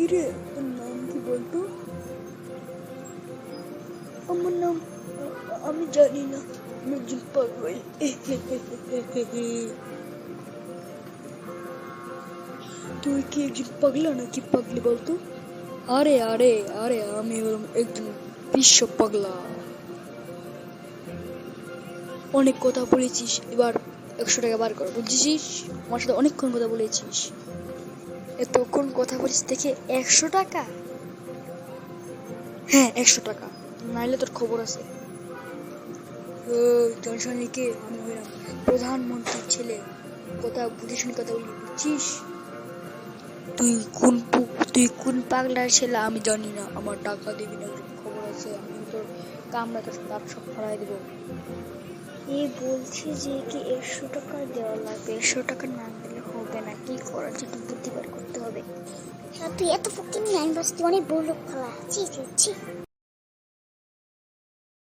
কিরে, তোর নাম কি বলতো? আমার নাম আমি জানি না, আমি একজন পাগল। তুই কি একজন পাগলা নাকি পাগলি বলতো? আরে আরে আরে, আমি হলাম একজন বিশ্ব পাগলা। অনেক কথা বলেছিস, এবার 100 টাকা বার কর, বুঝেছিস? আমার সাথে অনেকক্ষণ কথা বলেছিস, এতক্ষণ কথা বলিস দেখে 100 টাকা? হ্যাঁ 100 টাকা, নাইলে তোর খবর আছে। জানিস কে? আমি হইলাম প্রধানমন্ত্রীর ছেলে, কথা বুঝে শুনে কথা বলি, বুঝছিস? তুই কোন পাগলার ছেলে আমি জানি না, আমার টাকা দিবি না, খবর আছে, আমি তোর কামড়া তোর দাঁত সব ফালাই দেবো। এ বলছে যে কি 100 টাকা দেওয়া লাগবে, 100 টাকা না দিলে হবে না, কি করার জন্য বুদ্ধি বের করতে হবে। তুই এত ফকিং লাইন বাস, তুই অনেক বড় লোক খালা। ছি ছি ছি।